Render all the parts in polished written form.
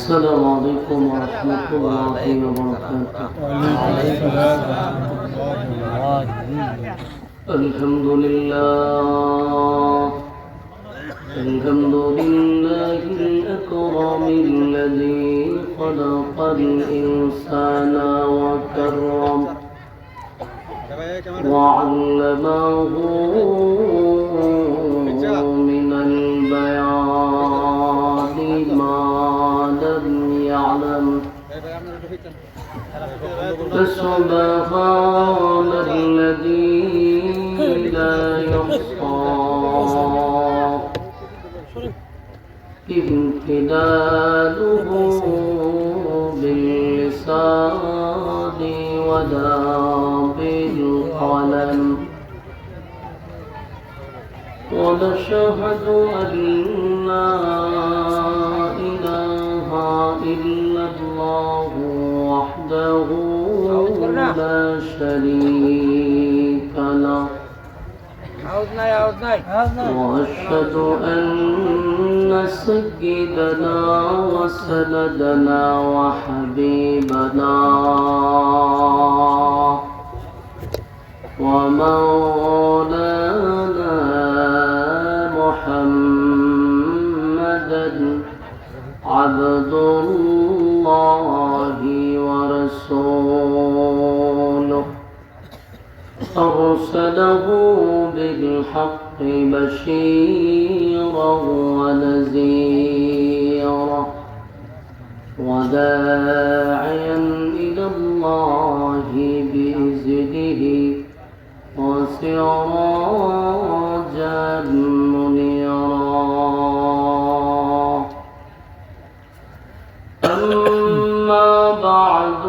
السلام عليكم ورحمة الله وبركاته. الحمد لله الأكرم الذي خلق الإنسان وكرم وعلمه من البيان ما لم يعلم فسبحان الذي لا يحصى امتداده باللسان ولا بالقلم ونشهد أن لا إله إلا الله وحده لا شريك له وأشهد أن سيدنا وسندنا وحبيبنا ومولانا محمدا عبد الله ورسوله أرسله بالحق بشيرا ونذيرا وداعيا إلى الله بإذنه وسراجا منيرا أما بعد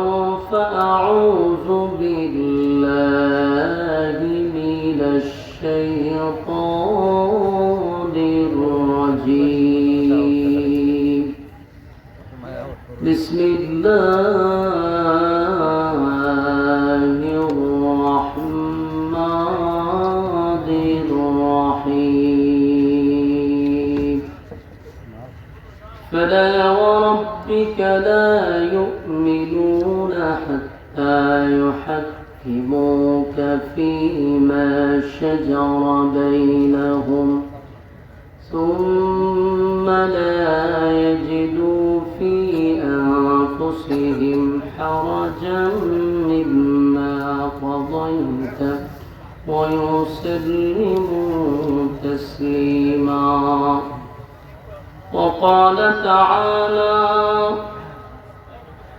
فأعوذ بالله من الشيطان الرجيم بسم الله الرحمن الرحيم فلا وربك لا يؤمنون حتى يحكموك فيما شجر بينهم ثم لا يجدوا في أنفسهم حرجا مما قضيت ويسلموا تسليما وقال تعالى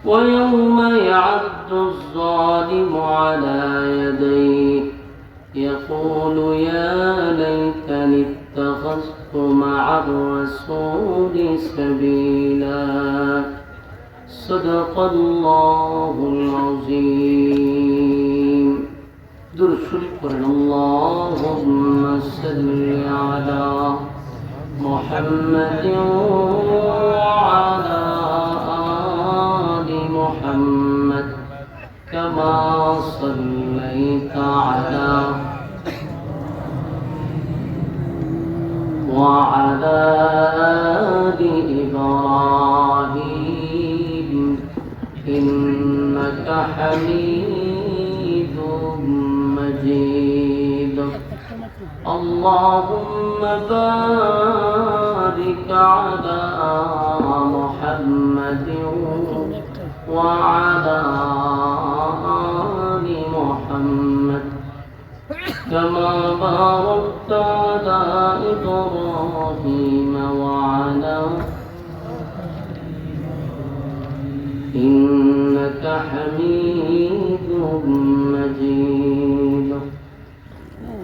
ويوم يعض الظالم على يديه يقول يا ليتني اتخذت مع الرسول سبيلا صدق الله العظيم درود شريف قرآن اللهم صل على محمد وعلى آل محمد كما صليت على وعلى آل إبراهيم إنك حميد مجيد اللهم بارك على محمد وعلى آل محمد كما باركت على إبراهيم وعلى إنك حميد مجيد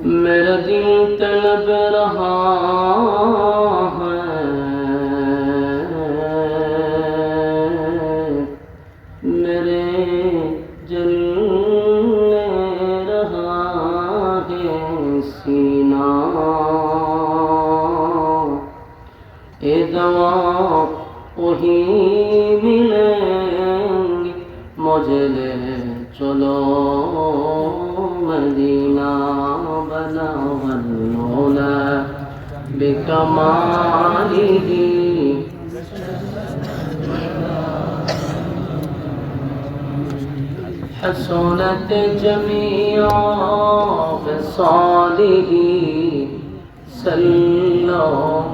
मेरा दिल तलब रहा है मेरे जलने रहा है सीना ए दवा वही मिलेंगी मुझे ले चलो मदीना بلغ العلا بكماله حسنت جميع خصاله سلام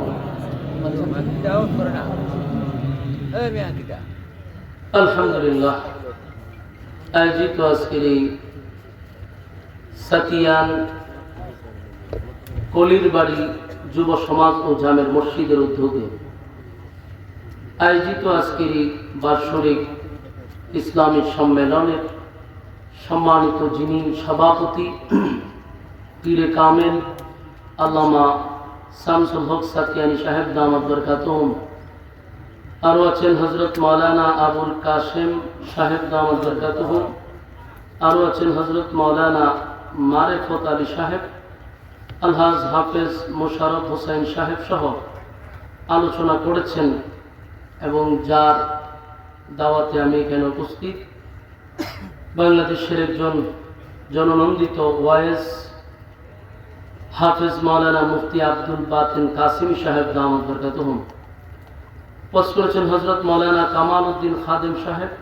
আলহামদুলিল্লাহ। আয়োজিত আজকের এই সাতিয়ান কলির বাড়ি যুব সমাজ ও জামের মসজিদের উদ্যোগে আয়োজিত আজকের এই বার্ষিক ইসলামী সম্মেলনের সম্মানিত যিনি সভাপতি পীরে কামেল আল্লামা শামসুল হক সাতিয়ানি সাহেব দামাত বরকাতুহুম, আরও আছেন হজরত মৌলানা আবুল কাশেম সাহেব দামাত বরকাতুহুম, আরও আছেন হজরত মৌলানা মারেফত আলী সাহেব, আলহাজ হাফেজ মোশারফ হোসেন সাহেব সহ আলোচনা করেছেন এবং যার দাওয়াতে আমি এখানে উপস্থিত বাংলাদেশের একজন জননন্দিত ওয়াইজ হাফেজ মৌলানা মুফতি আব্দুল বাতিন কাসিমি সাহেব দামাত বরকাতুহুম, উপস্থিত করেছেন হজরত মৌলানা কামাল উদ্দিন খাদেম সাহেব,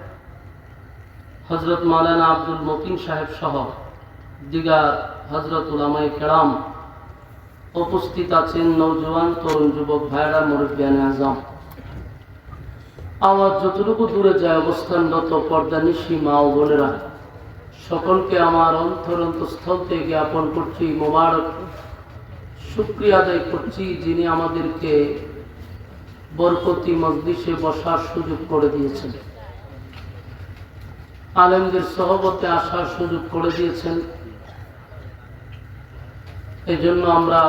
হজরত মৌলানা আব্দুল মতিন সাহেব সহ দিগার হজরত উলামায়ে কেরাম। উপস্থিত আছেন নওজোয়ান তরুণ যুবক ভাইরা, মুরব্বিয়ানে আজম। আওয়াজ যতটুকু দূরে যায় অবস্থানরত পর্দানিশী মা ও বোনেরা, সকলকে আমার অন্তরস্থল থেকে জ্ঞাপন করছি মোবারক শুকরিয়া আদায় করছি, যিনি আমাদেরকে বরকতি মজলিসে বসার সুযোগ করে দিয়েছেন, আলেমদের সহবতে আসার সুযোগ করে দিয়েছেন। এই জন্য আমরা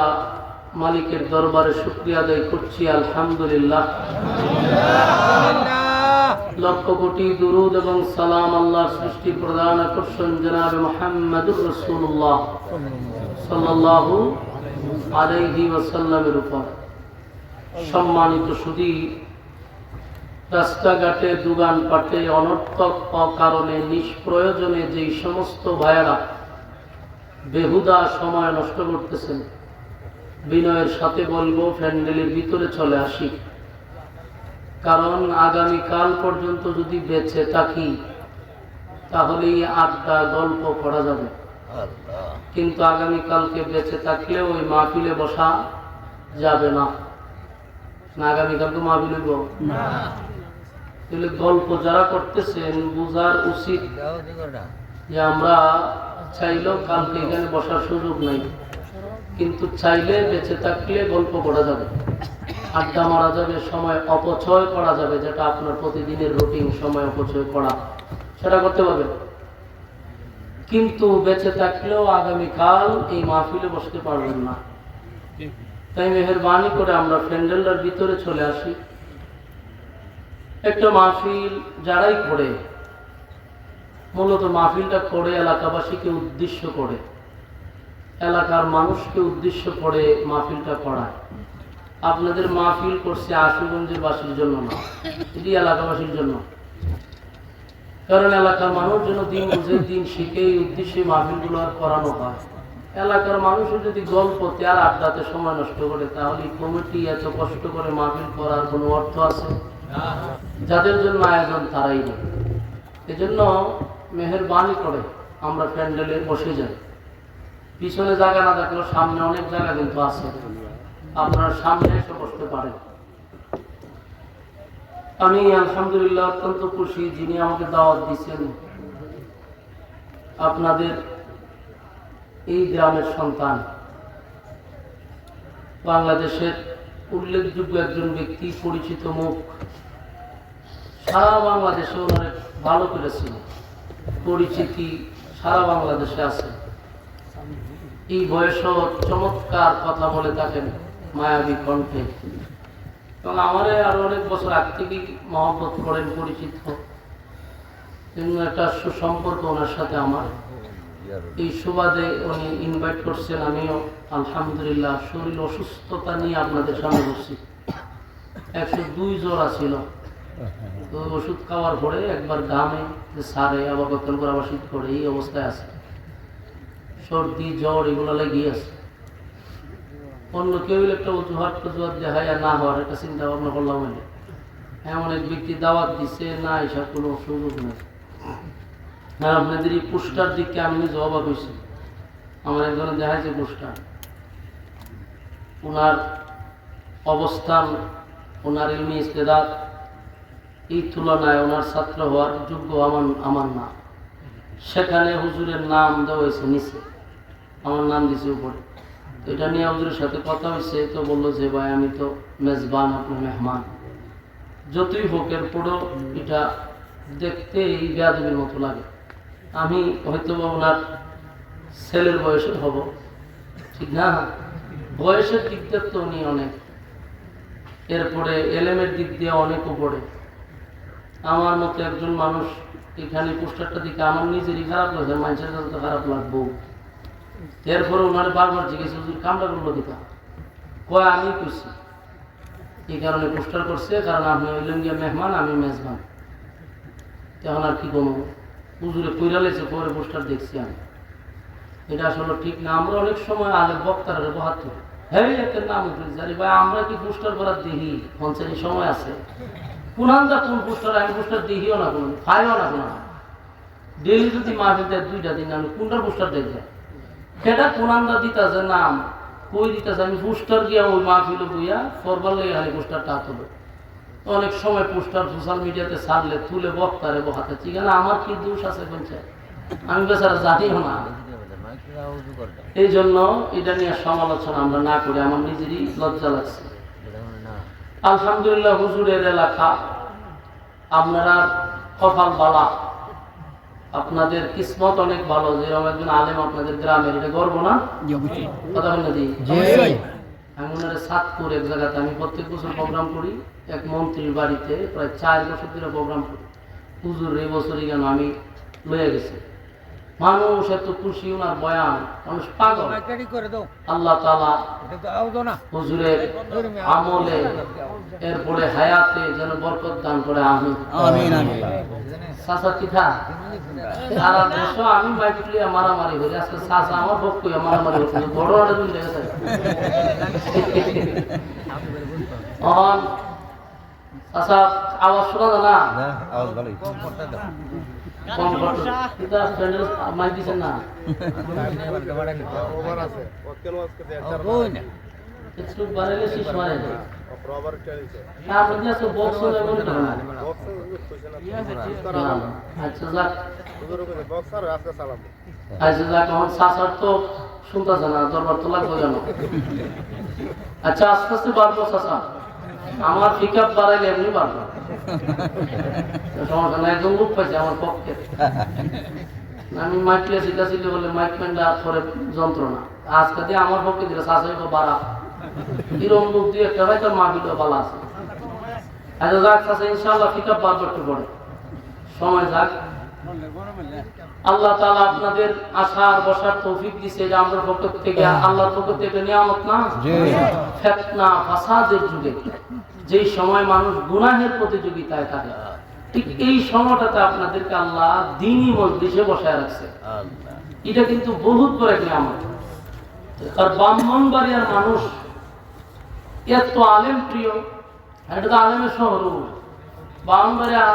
মালিকের দরবারে শুকরিয়া আদায় করছি, আলহামদুলিল্লাহ। লক্ষ কোটি দুরুদ এবং সালাম আল্লাহর সৃষ্টি প্রধান আকর্ষণ জনাবে মুহাম্মদুর রাসূলুল্লাহ সাল্লাল্লাহু আলাইহি ওয়াসাল্লামের উপর। সম্মানিত সুধী, রাস্তাঘাটে দোকানপাটে অনর্থক অকারণে নিষ্প্রয়োজনে যেই সমস্ত ভাইয়েরা বেহুদা সময় নষ্ট করতেছেন, বিনয়ের সাথে বলবো প্যান্ডেলের ভিতরে চলে আসি, কারণ আগামীকাল পর্যন্ত যদি বেঁচে থাকি তাহলে আড্ডা গল্প করা যাবে, কিন্তু আগামীকালকে বেঁচে থাকলে ওই মাহফিলে বসা যাবে না। আগামীকালকে মাহফিল হইব না, তাহলে গল্প যারা করতেছেন বুঝার উচিত যে আমরা চাইলেও কালকে এখানে বসার সুযোগ নাই, কিন্তু চাইলে বেঁচে থাকলে গল্প করা যাবে, আড্ডা মারা যাবে, সময় অপচয় করা যাবে, যেটা আপনার প্রতিদিনের রুটিন সময় অপচয় করা, সেটা করতে পারবে। কিন্তু বেঁচে থাকলেও আগামীকাল এই মাহফিলে বসতে পারবেন না। তাই মেহেরবানি করে আমরা প্যান্ডেলটার ভিতরে চলে আসি। একটা মাহফিল যারাই করে, মূলত মাহফিলটা করে এলাকাবাসীকে উদ্দেশ্য করে, এলাকার মানুষকে উদ্দেশ্য করে মাহফিলটা করায়। আপনাদের মাহফিল করছে আশুগঞ্জের বাসীর জন্য না, এটি এলাকাবাসীর জন্য, কারণ এলাকার মানুষ যেন দিন বুঝে দিন শিখে এই উদ্দেশ্যে মাহফিলগুলো আর করানো হয়। এলাকার মানুষও যদি গল্পতে আর আড্ডাতে সময় নষ্ট করে, তাহলে কমিটি এত কষ্ট করে মাহফিল করার কোনো অর্থ আছে? যাদের জন্য আয়োজন তারাই নেই। এজন্য মেহেরবানি করে আমরা প্যান্ডেলে বসে যাই, পিছনে জায়গা না থাকলেও সামনে অনেক জায়গা কিন্তু আছে, আপনারা সামনে এসে বসতে পারেন। আমি আলহামদুলিল্লাহ অত্যন্ত খুশি, যিনি আমাকে দাওয়াত দিচ্ছেন, আপনাদের এই গ্রামের সন্তান, বাংলাদেশের উল্লেখযোগ্য একজন ব্যক্তি, পরিচিত মুখ, সারা বাংলাদেশে ওনার ভালো করেছিল, পরিচিতি সারা বাংলাদেশে আছে। এই বয়সও চমৎকার কথা বলে থাকেন মায়াবী কণ্ঠে, এবং আমারে আরো অনেক বছর আগ থেকেই মহব্বত করেন, পরিচিত, একটা সুসম্পর্ক ওনার সাথে আমার। এই সুবাদে উনি ইনভাইট করছেন, আমিও আলহামদুলিল্লাহ শরীর অসুস্থতা নিয়ে আপনাদের সামনে বসছি। 102 জ্বর আছিল, তো ওষুধ খাওয়ার পরে একবার গামে সারে, আবার কতক্ষণ করে আবার শীত করে, এই অবস্থায় আছে, সর্দি জ্বর এগুলো লেগেই আছে। অন্য কেউ একটা অজুহাত দেখায় না হওয়ার একটা চিন্তা ভাবনা করলাম, এমন এক ব্যক্তি দাওয়াত দিচ্ছে না, এসব কোনো সুযোগ নেই। আর আপনাদের এই পোস্টার দিকে আমি নিজে অবাক হয়েছি। আমার একজনে দেখাইছে পোস্টার, ওনার অবস্থান, ওনার ইলমি ইস্তেদাদ এই তুলনায় ওনার ছাত্র হওয়ার যোগ্য আমার না। সেখানে হুজুরের নাম দেওয়া হয়েছে নিচে, আমার নাম দিছে উপরে। তো এটা নিয়ে হুজুরের সাথে কথা হয়েছে, তো বললো যে ভাই আমি তো মেজবান, আপনার মেহমান। যতই হোক এরপরও এটা দেখতে এই বেয়াদবির মতো লাগে। আমি হয়তো ওনার ছেলের বয়সের হব, ঠিক না? বয়সের দিক দিয়ে তো উনি অনেক, এরপরে এলেমের দিক দিয়ে অনেক উপরে। আমার মতো একজন মানুষ এখানে পোস্টারটা দিকে আমার নিজেরই খারাপ লাগছে, মানুষের কাছে তো খারাপ লাগবো। এরপরে ওনার বারবার জিজ্ঞেস হুজুর কামড়া করলো দিকা, কয় আমি কইছি এই কারণে পোস্টার করছে, কারণ আপনি হইলেন গিয়ে মেহমান, আমি মেজবান। তখন আর কি কোনো হুজুরে কইরা লেছে, পরে পোস্টার দেখছি আমি। এটা আসলে ঠিক না। আমরা অনেক সময় আলে বক্তার বহাত করি, হ্যাঁ একটা নাম উঠেছে, আরে ভাই আমরা কি পোস্টার করার দেখি? পঞ্চায়েত সময় আছে, কোনটা কোন পোস্টার, আমি পোস্টার দেখিও না, কোনো খাইও না, কোনো ডেলি যদি মাহফিল দেয় 2টা দিন, আমি কোনটা পোস্টার দেখবে সেটা কোনটা দিতেছে নাম কই দিতেছে, আমি পোস্টার গিয়া ওই মাহফিলে বইয়া করবার লেগে আমি পোস্টারটা তুলো। অনেক সময় পোস্টার সোশ্যাল মিডিয়াতে ছাড়লে তুলে বক্তারে বহাতে, ঠিক না? আমার কি দোষ আছে পঞ্চায়েত? আমি বেচারা জানিও না। এই জন্য এটা নিয়ে সমালোচনা আমরা না করি, আমার নিজেরই লজ্জা লাগছে। আলহামদুলিল্লাহ, হুজুরের এলাকা, আপনারা কপাল বালা, আপনাদের কিসমত অনেক ভালো, যেরকম একজন আলেম আপনাদের গ্রামের, এটা গর্ব না? কথা বলে দিই, আমি ওনার সাতপুর এক জায়গাতে আমি প্রত্যেক বছর প্রোগ্রাম করি, এক মন্ত্রীর বাড়িতে প্রায় 4 বছর ধরে প্রোগ্রাম করি। হুজুর এই বছরই কেন আমি লয়ে গেছি, মানুষ এত খুশি, ওনার বয়ান, মানুষ পাগল। আল্লাহ তাআলা হুজুরের আমলে এরপরে হায়াতে যেন বরকত দান করে, আমিন। চাচা কিথা সারা দেশ আমি মাইক লিয়া মারামারি করি, আজকে চাচা আমার পক্ষ মারামারি হচ্ছে, ঘটনাটা তুমি দেখেছে। চাচা আওয়াজ শোনা যায় না? মাইক দিচ্ছেন না? বাড়াইলে শেষ মারে তো শুনতেছে না, দরবার তো লাগবে কেন? আচ্ছা আস্তে আস্তে বাড়বো চাচা, আমার পিক আপ বাড়াইলে এমনি বাড়বো, সমস্যা না। একজন লোক পাইছে আমার পক্ষে, আমি মাইকলে শিখাচ্ছি বলে মাইক ম্যানটা করে যন্ত্রণা, আজকে দিয়ে আমার পক্ষে দিলে চাচাই তো বাড়া, এরকম লোক দিয়ে একটা ভাই তার মা বিলো ভালো আছে। আচ্ছা যাক চাচা, ইনশাআল্লাহ পিক আপ বাড়বো একটু পরে, সময় যাক। আল্লাহ তাআলা আপনাদের আসার বসার তৌফিক দিয়েছে, এটা আমাদের পক্ষ থেকে, আল্লাহর পক্ষ থেকে নিয়ামত না? ফিতনা ফাসাদের যুগে যেই সময় মানুষ গুনাহের প্রতিযোগিতায় থাকে, ঠিক এই সময়টাতে আপনাদেরকে আল্লাহ দ্বীনি মজলিসে বসায় রাখছে। এটা কিন্তু বহুত বড় একটা নিয়ামত। আর ব্রাহ্মণবাড়িয়ার মানুষ এত আলেম প্রিয়, এটা তো আলেমের শহর। ব্রাহ্মণবাড়িয়া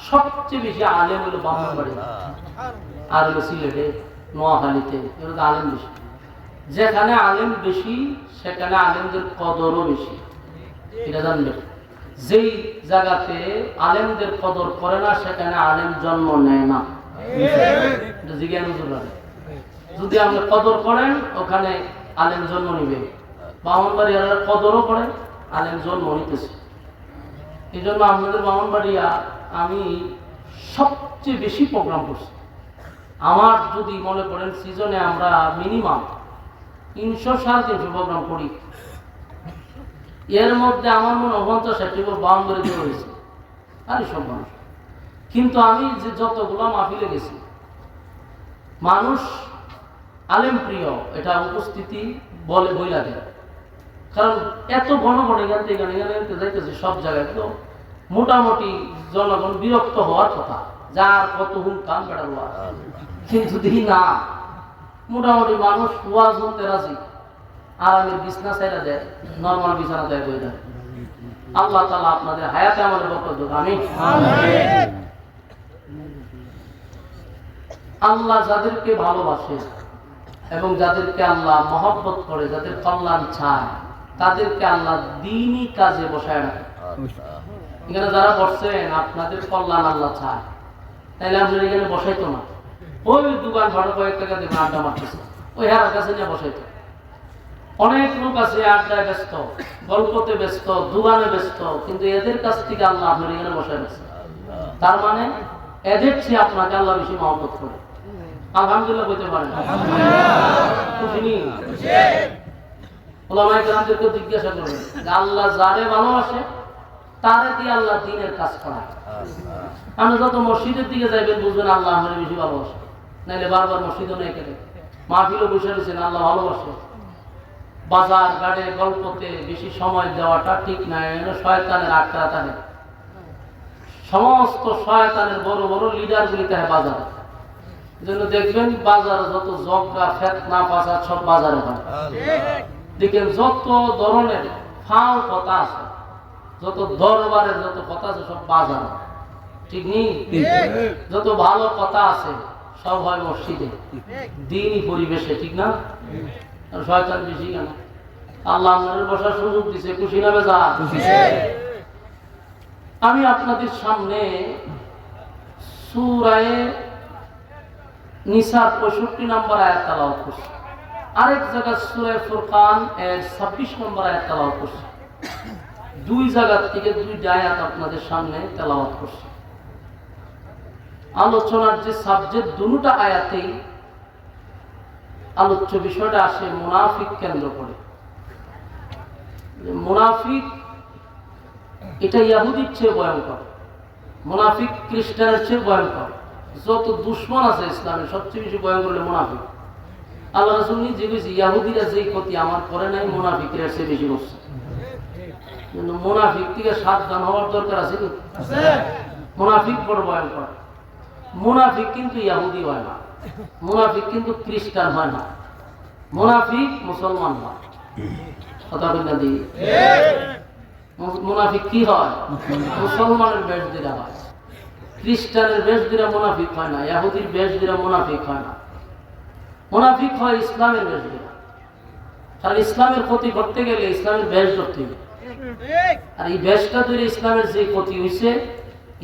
সবচেয়ে বেশি আলেম হলো ব্রাহ্মণবাড়িয়া, আর হলো সিলেটে, নোয়াখালীতে, এগুলো তো আলেম বেশি। যেখানে আলেম বেশি সেখানে আলেমদের কদরও বেশি, এটা জানবেন। যেই জায়গাতে আলেমদের কদর করে না সেখানে আলেম জন্ম নেয় না, যদি আপনি কদর করেন ওখানে আলেম জন্ম নিবে। ব্রাহ্মণবাড়িয়ার কদরও করেন, আলেম জন্ম নিতেছে। এই জন্য আপনাদের ব্রাহ্মণবাড়িয়া আমি সবচেয়ে বেশি প্রোগ্রাম করছি। আমার যদি মনে করেন সিজনে আমরা মিনিমাম 300-350 প্রোগ্রাম করি, এর মধ্যে আমার মনে 50-60 বাউন্ডারি দিয়ে হয়েছে, আরে সব মানুষ। কিন্তু আমি যে যতগুলো মাহফিলে গেছি, মানুষ আলেম প্রিয়, এটা উপস্থিতি বলে বইলা দেয়। কারণ এত ঘন ঘন এখান থেকে যাইতেছে সব জায়গায়, তো মোটামুটি জনগণ বিরক্ত হওয়ার কথা, যার কত হুম কাম বেড়া ওয়াজ। কিন্তু দেখি না, মোটামুটি মানুষ ওয়াজ শুনতে রাজি, আর আমি বিছনা ছাইরা দেয়, নর্মাল বিছানা দেয় বই দেয়। আল্লাহ তাআলা আপনাদের হায়াতে আমাদের বরকত দেন, আমিন। আল্লাহ যাদেরকে ভালোবাসে এবং যাদেরকে আল্লাহ মহব্বত করে, যাদের কল্যাণ চায়, তাদেরকে আল্লাহ দ্বীনি কাজে বসায় রাখে। এখানে যারা বসছেন আপনাদের কল্যাণ আল্লাহ চায়, তাইলে আপনার এখানে বসাইতো না। ওই দোকান ভাড়া কয়েক টাকা দেবেন, আড্ডা মারতেছে, ওই হার কাছে নিয়ে বসাইতো। অনেক লোক আছে আড্ডায় ব্যস্ত, গল্পতে ব্যস্ত, দোকানে ব্যস্ত, কিন্তু এদের কাছ থেকে আল্লাহ আপনার এখানে বসায় রাখছে। তার মানে এদের চেয়ে আপনাকে আল্লাহ বেশি মহব্বত করে। আলহামদুলিল্লাহ বলতে পারেন? খুশি নি? ওলামায়ে কেরামদেরকে জিজ্ঞাসা করবেন যে আল্লাহ যারে ভালোবাসে তারে দিয়ে আল্লাহ দ্বীনের কাজ করায়। আপনি যত মসজিদের দিকে যাইবেন বুঝবেন আল্লাহ আমার বেশি ভালোবাসে, নাইলে বারবার মসজিদও নেই কেটে মাহফিলও বসে রয়েছেন আল্লাহ ভালোবাসে। বাজার ঘাটে গল্পতে বেশি সময় দেওয়াটা ঠিক না, এনে শয়তানের আখড়া থাকে। সমস্ত শয়তানের বড় বড় লিডার গুলি থাকে বাজারে। এজন্য দেখবেন বাজারে যত জগা ফেতনা ফাসাদ সব বাজারে হয়। দেখেন যত ধরনের ফাও কথা আছে, যত দরবারের যত কথা আছে সব বাজারে, ঠিক নেই? যত ভালো কথা আছে সব হয় মসজিদে, দ্বীনি পরিবেশে, ঠিক না? শয়তান বেশি কেন? আল্লাহ আপনাদের বসার সুযোগ দিছে, খুশি না বেজা? আমি আপনাদের সামনে সূরা নিসার 65 নম্বর আয়াত তেলাওয়াত করছি, আরেক জায়গা সূরা ফুরকান এর 26 নম্বর আয়াত তেলাওয়াত করছি। দুই জায়গা থেকে দুইটা আয়াত আপনাদের সামনে তেলাওয়াত করছি। আলোচনার যে সাবজেক্ট দুটো আয়াতেই আলোচ্য বিষয়টা আসে মুনাফিক কেন্দ্র করে। মুনাফিক এটা ইহুদির চেয়ে ভয়ঙ্কর, মুনাফিক খ্রিস্টানের চেয়ে ভয়ঙ্কর। যত দুশ্মন আছে ইসলামের সবচেয়ে বেশি ভয়ঙ্কর হলো মুনাফিক। আল্লাহ রাসূল নিজে বলেছে ইহুদিরা যেই ক্ষতি আমার করে নাই মুনাফিকরা চেয়ে বেশি করছে। কিন্তু মুনাফিক থেকে সাবধান হওয়ার দরকার আছে কি? মুনাফিক বড় ভয়ঙ্কর। মুনাফিক কিন্তু ইহুদি হয় না, মুনাফিক কিন্তু খ্রিস্টান হয় না, মুনাফিক মুসলমান হয়। কথা বলতে দিই, মুনাফিক কি হয়? মুসলমানের বেশ দিরা হয়, খ্রিস্টানের বেশ দিরা মুনাফিক হয় না, ইহুদির বেশ দিরা মুনাফিক হয় না। মুনাফিক হয় ইসলামের বেশ দিরা। কারণ ইসলামের ক্ষতি করতে গেলে ইসলামের বেশ ধরতে হবে। আর এই বেশটা ধরে ইসলামের যে ক্ষতি হয়েছে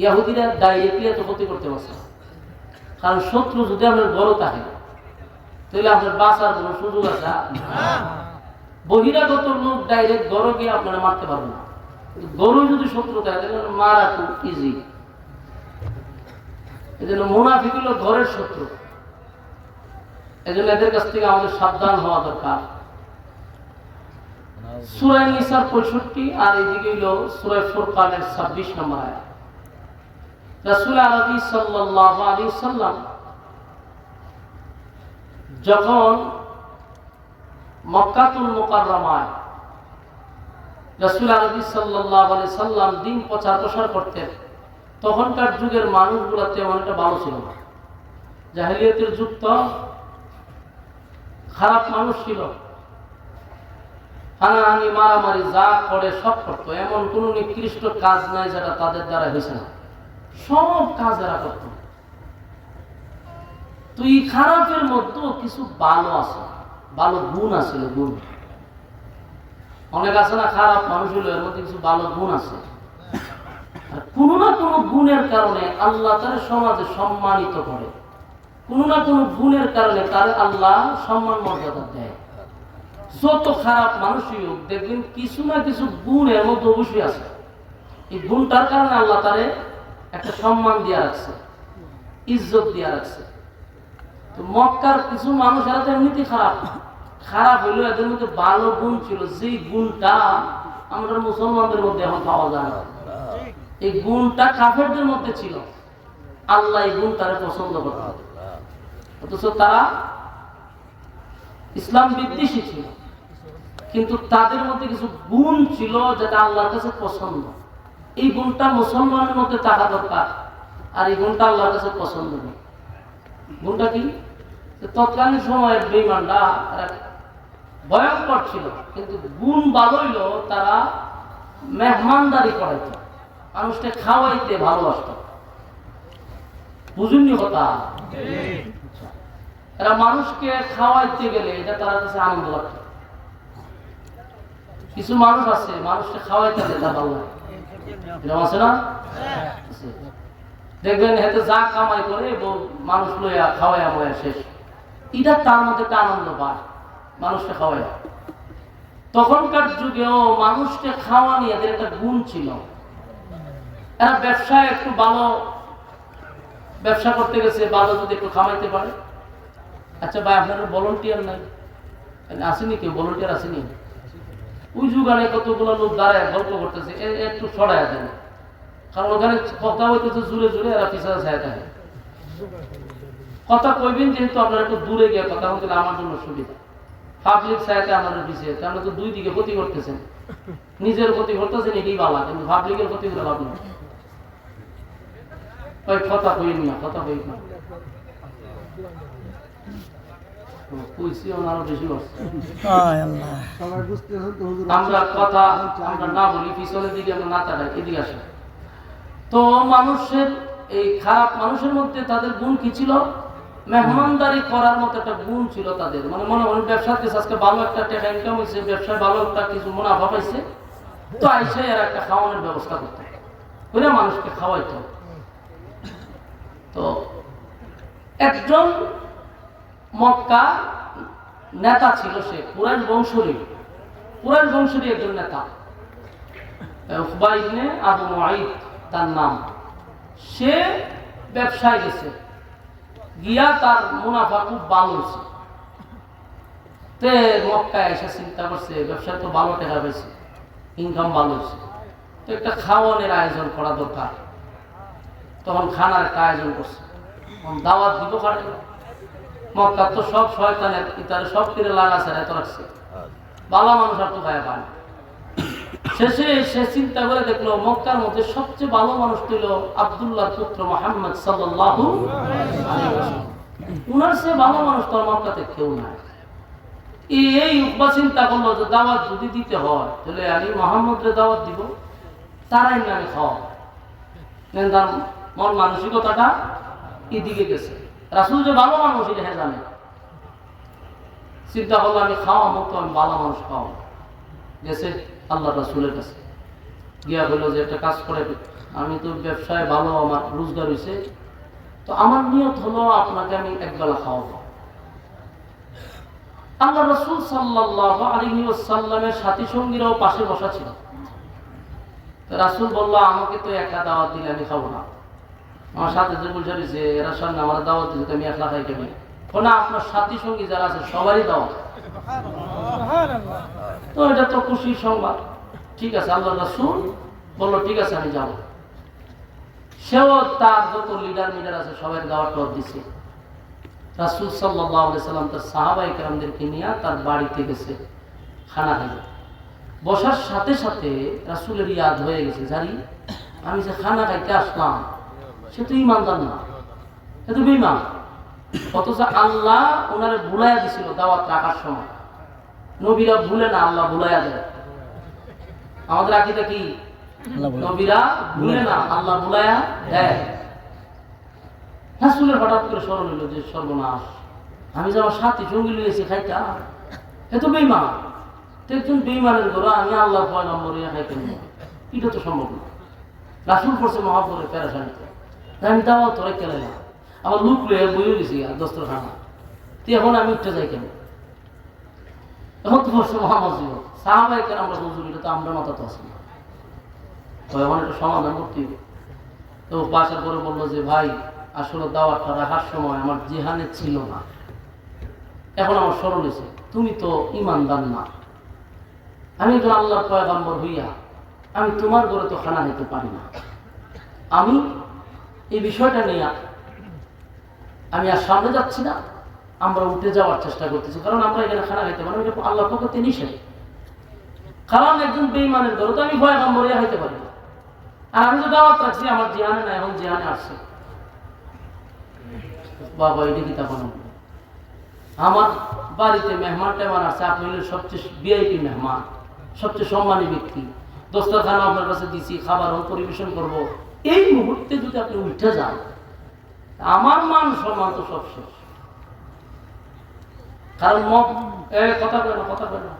ইহুদিরা ডাইরেক্টলি এত ক্ষতি করতে পারছে। কারণ শত্রু যদি আপনার বড় থাকে তাহলে আপনার বাঁচার কোনো সুযোগ আছে? বহিরাগত লোক ডাইরেক্ট গড় গিয়ে আপনারা মারতে পারবে না, কিন্তু গরু যদি শত্রু থাকে তাহলে মারা খুব ইজি। এই জন্য মুনাফিক হলো ঘরের শত্রু। এই জন্য এদের কাছ থেকে আমাদের সাবধান হওয়া দরকার। সূরা নিসার 65 আর এইদিকে হলো সূরা ফুরকানের 26 নম্বর আয়াত। রাসূল আরবি সাল্লাল্লাহু আলাইহি সাল্লাম যখন মক্কাতুল মুকাররমায় রাসূল আরবি সাল্লাল্লাহু আলাইহি সাল্লাম দ্বীন প্রচার করতেন, তখনকার যুগের মানুষগুলো তেমন একটা ভালো ছিল না। জাহেলিয়াতের যুগ তো খারাপ মানুষ ছিল, হানাহানি মারামারি যা করে সব করতো। এমন কোন নিকৃষ্ট কাজ নাই যেটা তাদের দ্বারা হয়েছে না, সব কাজ এরা করত। তো এই খারাপের মধ্যেও কিছু ভালো আছে, ভালো গুণ আছে। গুণ অনেক আছে না, খারাপ মানুষ হলো এর মধ্যে কিছু ভালো গুণ আছে। কোনো না কোনো গুণের কারণে আল্লাহ তার সমাজে সম্মানিত করে, কোনো না কোনো গুণের কারণে তার আল্লাহ সম্মান মর্যাদা দেয়। যত খারাপ মানুষই হোক দেখবেন কিছু না কিছু গুণ এর মধ্যে অবশ্যই আছে। এই গুণটার কারণে আল্লাহ তারে একটা সম্মান দিয়ে রাখছে, ইজ্জত দিয়ে রাখছে। তো মক্কার কিছু মানুষ এরা তো এমনিতে খারাপ হইলেও এদের মধ্যে ভালো গুণ ছিল, যে গুণটা আমরা মুসলমানদের মধ্যে এখন পাওয়া যায় না। এই গুণটা কাফেরদের মধ্যে ছিল, আল্লাহ এই গুণ তারা পছন্দ করত। অথচ তারা ইসলাম বিদ্বেষী ছিল, কিন্তু তাদের মধ্যে কিছু গুণ ছিল যেটা আল্লাহর কাছে পছন্দ। এই গুণটা মুসলমানের মধ্যে থাকা দরকার, আর এই গুণটা আল্লাহর কাছে পছন্দ নেই। গুণটা কি? তৎকালীন সময়ের বেঈমানরা ভয়ঙ্কর ছিল, কিন্তু গুণ ভালো হইল তারা মেহমানদারি করাইত, মানুষকে খাওয়াইতে ভালোবাসত। বুঝুননি কথা? এরা মানুষকে খাওয়াইতে গেলে এটা তার কাছে আনন্দ লাগতো। কিছু মানুষ আছে মানুষকে খাওয়াইতে গেলে তার ভালো লাগে, এরকম আছে না? দেখবেন হেতে যা কামাই করে মানুষ লইয়া খাওয়াইয়া বয়া শেষ, এটা তার মধ্যে একটা আনন্দ পায় মানুষকে খাওয়াইয়া। তখনকার যুগেও মানুষকে খাওয়া নিয়ে এদের একটা গুণ ছিল। এরা ব্যবসায় একটু ভালো ব্যবসা করতে গেছে, ভালো যদি একটু খাওয়াইতে পারে। আচ্ছা ভাই আপনার ভলেন্টিয়ার নাই আসেনি, কেউ ভলেন্টিয়ার আসেনি? ওই যুগানে কতগুলো লোক দাঁড়ায় গল্প করতেছে, একটু ছড়ায় দেন, কারণ ওখানে কথা হইতেছে জুড়ে জুড়ে, এরা পিছনে ছায়া থাকে। কথা কইবেন যেহেতু আপনারা একটু দূরে গিয়ে কথা বলতে আমার জন্য সুবিধা। পাবলিক সাইডে আমাদের পিছিয়ে আমরা তো দুই দিকে ক্ষতি করতেছেন, নিজের ক্ষতি করতেছেন এটাই ভালো, কিন্তু পাবলিকের ক্ষতি করে লাভ নেই। ওই কথা কইন না, কথা কইন না, আমরা কথা আমরা না বলি, পিছনের দিকে আমরা না তাকাই, এদিকে আসে। তো মানুষের এই খারাপ মানুষের মধ্যে তাদের গুণ কি ছিল? মেহমানদারি করার মতো একটা গুণ ছিল তাদের। মানে মনে হয় ব্যবসাতে আজকে ভালো একটা টাকা ইনকাম হয়েছে, ব্যবসায় ভালো একটা কিছু মুনাফা পাইছে, তো আইসে এরা একটা খাওয়ানোর ব্যবস্থা করতে, ওইরা মানুষকে খাওয়াইতো। তো একজন মক্কা নেতা ছিল, সে কুরাইশ বংশেরই একজন নেতা, উকবা ইবনে আবু মুআইদ তার নাম। সে ব্যবসায় গেছে, গিয়া তার মুনাফা খুব ভালো হয়েছে। তে মক্কায় এসে চিন্তা করছে ব্যবসায় তো ভালো টাকা পেয়েছে, ইনকাম ভালো হয়েছে, তো একটা খাওয়ানোর আয়োজন করা দরকার। তখন খানার একটা আয়োজন করছে, দাওয়াত দিব কারে। মক্কার তো সব শয়তানের ইতারে সব কিরে লাগাছে এত রাখছে, ভালো মানুষ আর তো গায়ে পায় না। শেষে সে চিন্তা করে দেখলো মক্কার মধ্যে সবচেয়ে ভালো মানুষ ছিল আব্দুল্লাহর পুত্র মুহাম্মদ সাল্লাল্লাহু আলাইহি ওয়াসাল্লাম। উনার সে ভালো মানুষ তো মক্কাতে কেউ নাই। এই উকবা চিন্তা করলো যে দাওয়াত যদি দিতে হয় তাহলে আমি মুহাম্মদকে দাওয়াত দিব, তারাই নামে খাওয়া। তার মন মানসিকতাটা এদিকে গেছে, রাসূল যে ভালো মানুষ এটা হ্যাঁ জানে। চিন্তা করলো আমি খাওয়াবো, তো আমি ভালো মানুষ খাওয়াবো। গেছে আল্লাহ রাসূলের কাছে, গিয়া বললো যে একটা কাজ করে, আমি তো ব্যবসায় ভালো, আমার রোজগার হয়েছে, তো আমার নিয়ত হলো আপনাকে আমি একবেলা খাওয়াবো। আল্লাহ রাসূল সাল্লাল্লাহু আলাইহি ওয়াসাল্লামের সাথী সঙ্গীরাও পাশে বসা ছিল। তো রাসূল বলল আমাকে তো একা দাওয়াত দিলে আমি খাবো না, আমার সাথে যে বসে রয়েছে এরা সামনে আমার দাওয়াত দিতে আমি একলা খাই কেন? না, আপনার সাথী সঙ্গী যারা আছে সবারই দাওয়াত। তো এটা তো খুশির সংবাদ। ঠিক আছে, আল্লাহ রাসূল বললো ঠিক আছে আমি যাবো। সেও তার যত লিডার আছে সবাই দাওয়াত দিচ্ছে। রাসূল সাল্লাল্লাহু আলাইহি সাল্লাম তার সাহাবায়ে কেরামদেরকে নিয়ে তার বাড়িতে গেছে খানা খাইতে। বসার সাথে সাথে রাসূলের ইয়াদ হয়ে গেছে, জানি আমি যে খানা খাইতে আসলাম সে তো ইমানদার না, সে তো বেঈমান। অথচ আল্লাহ ওনারে ভুলাইয়া দিছিল দাওয়াত রাখার সময়। নবীরা ভুলে না, আল্লাহ ভুলাইয়া দেয়। আমাদের আকীদা কি? নবীরা ভুলে না, আল্লাহ ভুলাইয়া দেয়। রাসূলের হঠাৎ করে স্মরণ হইল যে সর্বনাশ, আমি যে আমার সাথী সঙ্গী লিয়েছি খাইতা, এ তো বেঈমান। তো একজন বেঈমানের ঘরে আমি আল্লাহর পয়গম্বর খাইতে নেব, এটা তো সম্ভব না। রাসূল পড়ছে মহাপরে পেরেশানিতে, আমি দাওয়াত তোরা কেলে না, আমার লুক লয়ে বইয়ে গেছি দস্তরখানা, তো এখন আমি উঠতে যাই কেন? এখন তো পড়ছে মহামসজিদ, সাহাবায়ে কেরামরা হুজুর এটা তো আমরা মাথা তো আছে না, তো এখন একটা সমাধান করতে হবে। তো বাসার পরে বললো যে ভাই আসলে দাওয়াতটা রাখার সময় আমার জিহানে ছিল না, এখন আমার স্মরণ হয়েছে তুমি তো ইমানদার না, আমি একজন আল্লাহর পয়গম্বর হইয়া আমি তোমার ঘরে তো খানা নিতে পারি না। আমি এই বিষয়টা নিয়ে আমি আর সামনে যাচ্ছি না, আমরা উঠে যাওয়ার চেষ্টা করতেছি, কারণ আমরা এখানে খানা খাইতে পারি না, আল্লাহর পক্ষ থেকে নিষেধ। কারণ একজন বেঈমানের ঘরে তো আমি পয়গম্বর হইয়া খাইতে পারি না, আর আমি যে দাওয়াত রাখছি আমার জিহানে না, এখন জিহানে আসছে। বাবা এটা কি তা বানাবো? আমার বাড়িতে মেহমান টেমান আছে, আপনি হলেন সবচেয়ে ভিআইপি মেহমান, সবচেয়ে সম্মানী ব্যক্তি, দস্তরখানা আপনার কাছে দিছি, খাবার পরিবেশন করব, এই মুহূর্তে যদি আপনি উঠে যান আমার মান সম্মান তো সব শেষ। কারণ কথা বলে না, কথা বলে না।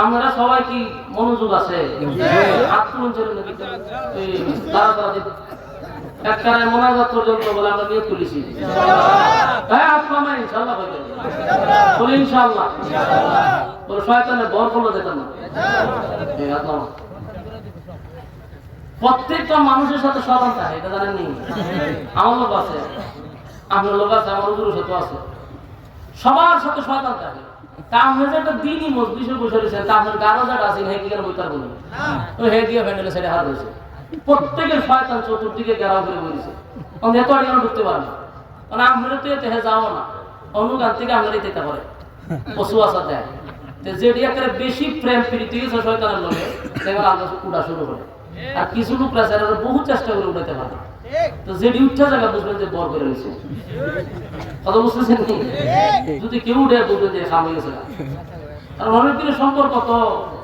আমরা সবাই কি মনোযোগ আছে? হাত তুলুন চলুন একটা মোনাজাত পর্যন্ত বলে আমরা নিয়ে তুলেছি। হ্যাঁ আপনার ইনশাল্লাহ বলে ইনশাল্লাহ বলে শয়তানের বর করলে যেতাম না। প্রত্যেকটা মানুষের সাথে শয়তান থাকে, এটা জানেন নি? আমার লোক আছে, আপনার লোক আছে, আমার গুরুর সাথে আছে, সবার সাথে শয়তান থাকে। তা আপনি যে একটা দিনই মজলিসে বসে রয়েছেন, তা আপনার গারো যাটা আছেন হে কি কেন বইতার বলুন, ওই হে দিয়ে ফ্যান্ডেলে সেটা হাত হয়েছে। প্রত্যেকের শয়তান চতুর্দিকে ঘেরাও করে বলেছে, এত আর ঢুকতে পারে না। মানে আপনারা তো এতে যাও না, অনুগান থেকে আপনারাই যেতে পারে পশু আসা দেয়। যেটি একেবারে বেশি প্রেম প্রীতি হয়েছে শয়তানের লোকে, দেখবেন আল্লাহ উঠা শুরু করে। আর কিছু লোক আছে বহু চেষ্টা করে উঠাতে পারে, তো যেটি উঠা জায়গা বুঝবেন যে বর করে রয়েছে। কথা বুঝতেছেন নি? যদি কেউ উঠে বুঝবেন যে খাম হয়ে গেছে, কারণ অনেক দিনের সম্পর্ক তো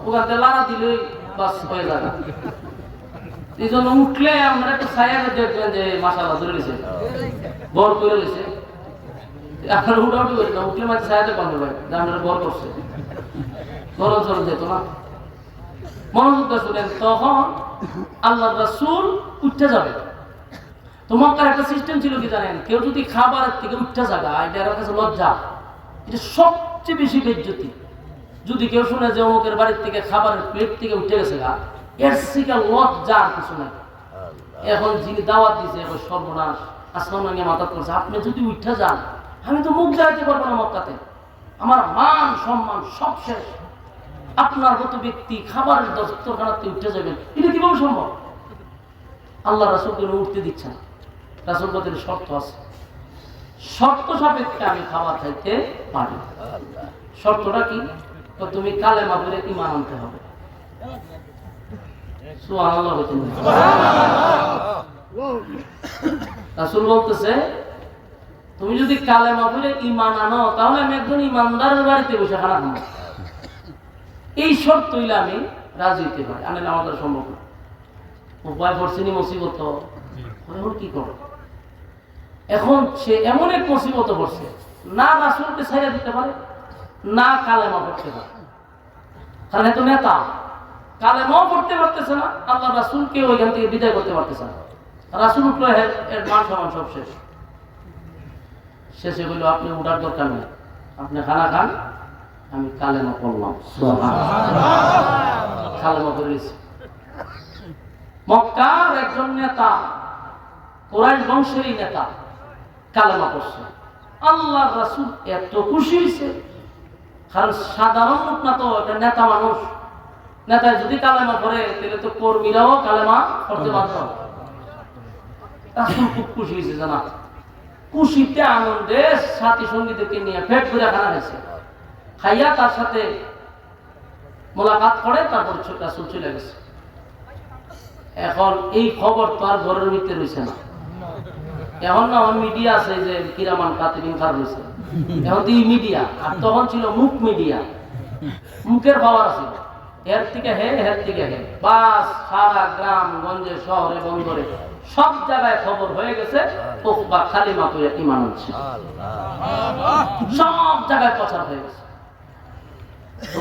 ওখান থেকে লাড়া দিলেই বাস হয়ে যাবে। এই জন্য উঠলে আমরা একটু ছায়া দেখবেন যে মাশাআল্লাহ ধরে গেছে, বর করে রয়েছে। আপনার উঠাউটি করি না, উঠলে মাঝে ছায়াতে পারবে ভাই যে আমরা বর করছে, গরম চরম যেত না। মনোযোগ শুনেন, তখন আল্লাহ রাসূল উঠতে যাবে। তো মক্কার একটা সিস্টেম ছিল কি জানেন, কেউ যদি খাবারের থেকে উঠতে জায়গা, এটা এর কাছে লজ্জা, এটা সবচেয়ে বেশি বেজ্জতি। যদি কেউ শুনে যে অমুকের বাড়ির থেকে খাবারের প্লেট থেকে উঠে গেছে গা, এর থেকে লজ্জা আর কিছু নাই। এখন যিনি দাওয়াত দিয়েছে এখন সর্বনাশ, আসমান নিয়ে মাথা করছে, আপনি যদি উঠে যান আমি তো মুখ দেখাতে পারবো না মক্কাতে, আমার মান সম্মান সব শেষ। আপনার মতো ব্যক্তি খাবারের দস্তরখানাতে উঠে যাবেন, এটা কিভাবে সম্ভব? আল্লাহ রাসূলকে উঠতে দিচ্ছে না। রাসূল বলেন শর্ত আছে, শর্ত সাপেক্ষে আমি খাবার খাইতে পারি। শর্তটা কি? তুমি কালেমা পড়ে ঈমান আনতে হবে। সুবহানাল্লাহ বলেন। রাসূল বলতেছে তুমি যদি কালেমা পড়ে ঈমান আনো তাহলে আমি একজন ঈমানদারের বাড়িতে বসে খানা খাবো। এই শর্ত হইলে আমি রাজি হইতে পারি, আনলে আমাদের সম্ভব না। উপায় পড়ছিনি মুসিবত, এখন কি করো? এখন সে এমন এক মুসিবত পড়ছে, না রাসূলকে ছাইড়া দিতে পারে, না কালেমা পড়তে পারে। কারণ এত নেতা কালেমাও পড়তে পারতেছে না, আল্লাহ রাসূলকে ওইখান থেকে বিদায় করতে পারতেছে না। রাসূল উঠলো, এর মান সম্মান সব শেষ। শেষে বলল আপনি উঠার দরকার নেই, আপনি খানা খান, আমি কালেমা পড়লাম। কালেমা পড়েছি। মক্কার একজন নেতা, কুরাইশ বংশেরই নেতা, কালেমা পড়ছে। আল্লাহ রাসূল এত খুশি হয়েছে, কারণ সাধারণ লোক না, তো একটা নেতা মানুষ। নেতায় যদি কালেমা পড়ে তাহলে তো কর্মীরাও কালেমা পড়তে বাধ্য। রাসূল খুব খুশি হয়েছে জানা, খুশিতে আনন্দে সাথী সঙ্গীদেরকে নিয়ে পেট ভরে খানা খাইছে। খাইয়া তার সাথে মোলাকাত করে, তারপর রাসূল চলে গেছে। এখন এই খবর তো আর ঘরের ভিতরে রয়েছে না, এখন না আমার মিডিয়া আছে যে কিরামান কাতিবিন খার রয়েছে, এখন তো এই মিডিয়া। আর তখন ছিল মুখ মিডিয়া, মুখের পাওয়ার ছিল, এর থেকে হে হের থেকে হে, বাস সারা গ্রাম গঞ্জে শহরে বন্দরে সব জায়গায় খবর হয়ে গেছে উকবা কালিমা পড়ে ঈমান আনছে। সব জায়গায় প্রচার হয়ে গেছে।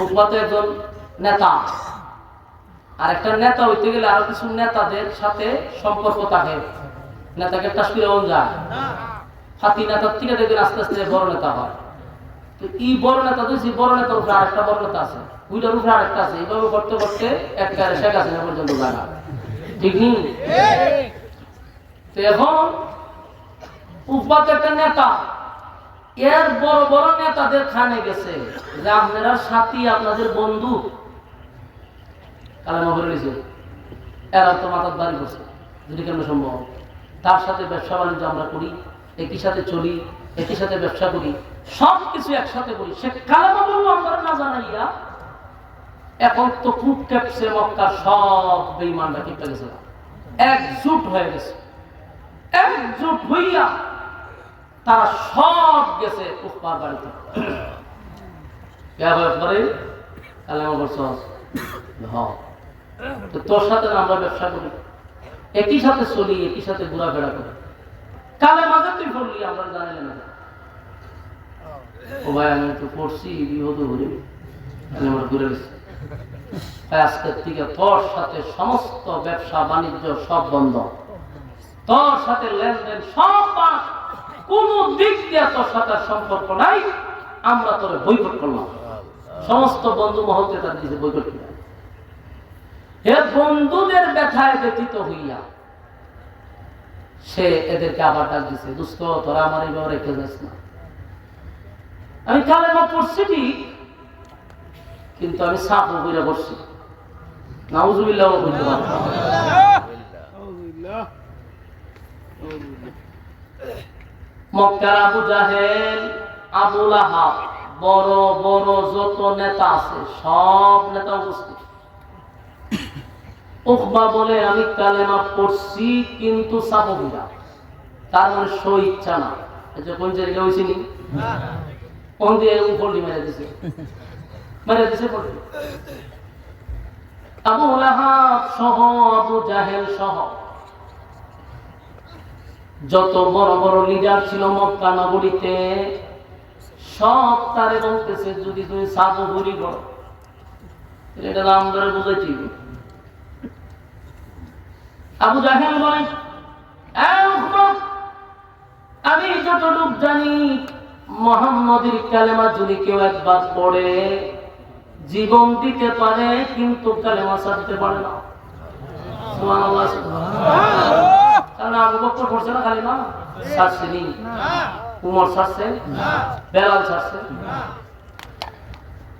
উকবা তো একজন নেতা, আর একটা নেতা হইতে গেলে আরো কিছু নেতাদের সাথে সম্পর্ক থাকে, নেতাকে টাসপিরে মন যায়। হাতি নেতার থেকে দেখবেন আস্তে আস্তে বড় নেতা হয়। তো এই বড় নেতা দেখছি, বড় নেতার উপরে আরেকটা বড় নেতা আছে, ওইটার উপরে আরেকটা আছে, এইভাবে করতে করতে একটা শেখ হাসিনা পর্যন্ত লাগা, ঠিক নেই? তো এখন উপাত একটা নেতা, এর বড় বড় নেতাদের খানে গেছে যে আপনারা সাথী, আপনাদের বন্ধু কালেমা পড়ে গেছে, এরা তো মাথার দাঁড়িয়ে করছে, যদি কেন সম্ভব। তার সাথে ব্যবসা বাণিজ্য আমরা করি, একই সাথে চলি, একই সাথে ব্যবসা করি, সব কিছু একসাথে করি। সে কালেমা বলবো আমরা না জানাইয়া, এখন তো খুব কেপসে মক্কার সব বেঈমানরা কেঁপে গেছে, একজুট হয়ে গেছে। একজুট হইয়া তারা সব গেছে উকবার বাড়িতে। পরে কালেমা বলছ, তোর সাথে আমরা ব্যবসা করি, একই সাথে চলি, একই সাথে ঘোরাফেরা করি, কালেমা তুই বললি আমরা জানি না। ও ভাই আমি তো পড়ছি বিহত করি আমার ঘুরে গেছে। আজকের থেকে তোর সাথে সমস্ত ব্যবসা বাণিজ্য সব বন্ধ, তোর সাথে লেনদেন সব বাদ, কোন দিক দিয়ে তোর সাথে সম্পর্ক নাই, আমরা তোর বৈকট করলাম। সমস্ত বন্ধু মহলকে তার দিকে বৈকট করলাম। হে বন্ধুদের ব্যথায় ব্যতীত হইয়া সে এদেরকে আবার ডাক দিছে, দোস্ত তোরা আমার এইভাবে রেখে যাস না। আমি কালেমা পড়ছি ঠিক, কিন্তু আমি সাপ বইরা বসছি। নাউজুবিল্লাহ বলতে পারবো। মক্কার আবু জাহেল, আবু লাহাব, বড় বড় যত নেতা আছে সব নেতা উপস্থিত। উকবা বলে আমি কালেমা পড়ছি কিন্তু সাববিরা, তার মানে সো ইচ্ছা না। কোন জায়গায় হয়েছিনি কোন দিয়ে উপলটি মেরে দিছে, মেরে দিছে পড়ি। আবু লাহাব সহ, আবু জাহেল সহ যত বড় বড় লিডার ছিল মক্কা নগরীতে সব তারে বলতেছে, যদি তুমি সাবুরি করো এটা আমরা বুঝাইছি। আবু জাহেল বলে, আমি যতটুক জানি মুহাম্মাদের কালেমা যদি কেউ একবার পড়ে জীবন দিতে পারে, কিন্তু কালেমা ছাড়তে পারে না। সুবহানাল্লাহ। কারণ আবু বকর পড়ছে না কালেমা, ছাড়ছেনি। উমর ছাড়ছে, বেলাল ছাড়ছে।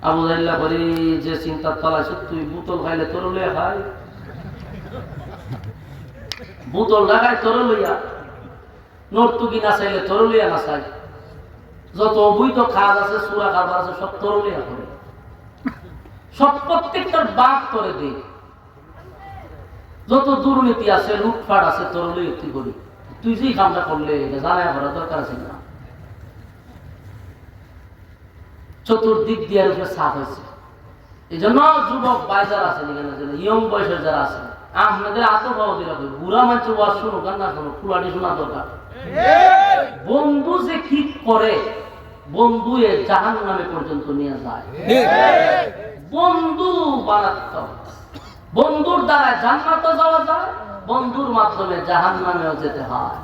আবু জাহেল বলে, যে চিন্তা তলাশ তুই বোতল খাইলে তোর লইয়া খাই, বোতল লাগাই তোর লইয়া, নর্তুকি না চাইলে তোর লইয়া না চাই, যত অবৈধ কাজ আছে চুরা কারবার আছে সব তোর লইয়া করে, সব প্রত্যেকটার বাদ করে দিই, যত দুর্নীতি আছে লুটফাট আছে তোর লইয়া তুই করি। তুই যেই কামটা করলে এটা জানাই করার দরকার আছে না। চতুর্দিক দিয়ে উপরে সাফ হয়েছে। এই জন্য যুবক ভাই যারা আছেন এখানে, ইয়ং বয়সের যারা আছেন, আপনাদের আত্মভাব দিলে বুড়া মানুষ ওয়াজ শুনুক আর না শুনুক, ফুলাটি শোনা দরকার। বন্ধু যে কি করে, বন্ধু এ জাহান্নামে পর্যন্ত নিয়ে যায়। বন্ধু মারাত্মক। বন্ধুর দ্বারা জান্নাতে যাওয়া যায়, বন্ধুর মাধ্যমে জাহান্নামেও যেতে হয়।